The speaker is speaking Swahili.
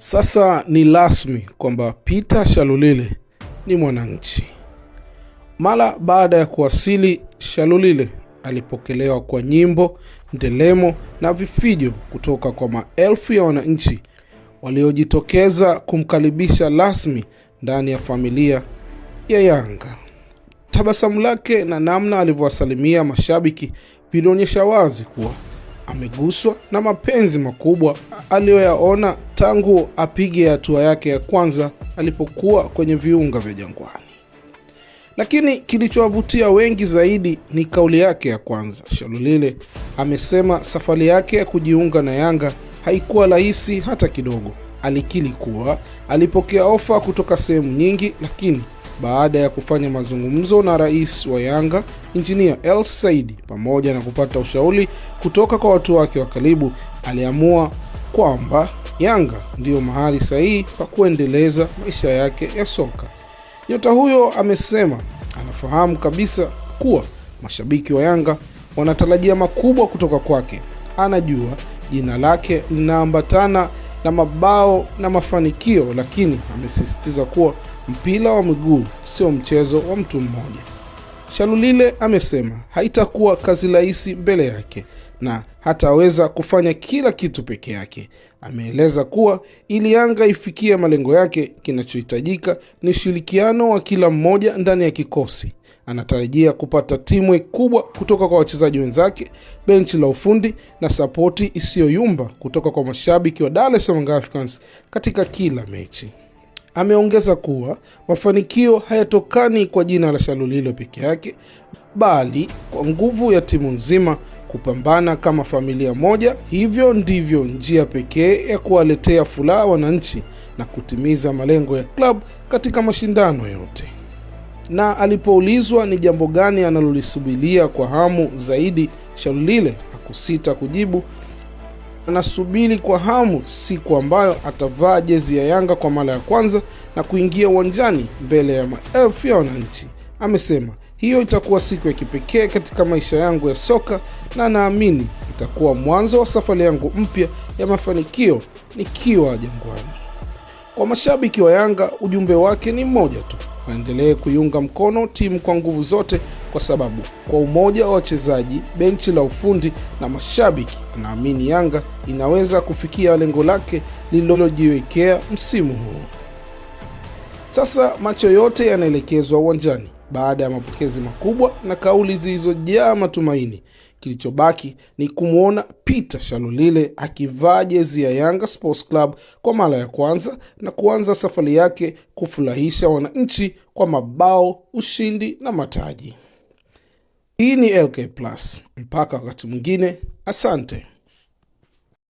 Sasa ni rasmi kwamba Peter Shalulile ni mwananchi. Mara baada ya kuwasili, Shalulile alipokelewa kwa nyimbo, ndelemo na vifijo kutoka kwa maelfu ya wananchi waliojitokeza kumkaribisha rasmi ndani ya familia ya Yanga. Tabasamu lake na namna alivyowasalimia mashabiki vilionyesha wazi kuwa ameguswa na mapenzi makubwa aliyoyaona tangu apige hatua yake ya kwanza alipokuwa kwenye viunga vya Jangwani. Lakini kilichowavutia wengi zaidi ni kauli yake ya kwanza. Shalulile amesema safari yake ya kujiunga na Yanga haikuwa rahisi hata kidogo. Alikiri kuwa alipokea ofa kutoka sehemu nyingi, lakini baada ya kufanya mazungumzo na rais wa Yanga Engineer Hersi Said pamoja na kupata ushauri kutoka kwa watu wake wa karibu, aliamua kwamba Yanga ndiyo mahali sahihi pa kuendeleza maisha yake ya soka. Nyota huyo amesema anafahamu kabisa kuwa mashabiki wa Yanga wanatarajia makubwa kutoka kwake. Anajua jina lake linaambatana na mabao na mafanikio, lakini amesisitiza kuwa mpira wa miguu sio mchezo wa mtu mmoja. Shalulile amesema haitakuwa kazi rahisi mbele yake na hataweza kufanya kila kitu peke yake. Ameeleza kuwa ili Yanga ifikie malengo yake, kinachohitajika ni ushirikiano wa kila mmoja ndani ya kikosi. Anatarajia kupata timu kubwa kutoka kwa wachezaji wenzake, benchi la ufundi na sapoti isiyoyumba kutoka kwa mashabiki wa Dar es Salaam Africans katika kila mechi. Ameongeza kuwa mafanikio hayatokani kwa jina la Shalulile peke yake, bali kwa nguvu ya timu nzima kupambana kama familia moja. Hivyo ndivyo njia pekee ya kuwaletea furaha wananchi na kutimiza malengo ya club katika mashindano yote. Na alipoulizwa ni jambo gani analolisubiria kwa hamu zaidi, Shalulile hakusita kujibu anasubiri kwa hamu siku ambayo atavaa jezi ya Yanga kwa mara ya kwanza na kuingia uwanjani mbele ya maelfu ya wananchi. Amesema hiyo itakuwa siku ya kipekee katika maisha yangu ya soka na naamini itakuwa mwanzo wa safari yangu mpya ya mafanikio nikiwa Jangwani. Kwa mashabiki wa Yanga, ujumbe wake ni mmoja tu: waendelee kuiunga mkono timu kwa nguvu zote, kwa sababu kwa umoja wa wachezaji, benchi la ufundi na mashabiki, anaamini Yanga inaweza kufikia lengo lake lililojiwekea msimu huu. Sasa macho yote yanaelekezwa uwanjani baada ya mapokezi makubwa na kauli zilizojaa matumaini. Kilichobaki ni kumwona Peter Shalulile akivaa jezi ya Yanga Sports Club kwa mara ya kwanza na kuanza safari yake kufurahisha wananchi kwa mabao, ushindi na mataji. Hii ni LK Plus. Mpaka wakati mwingine, asante.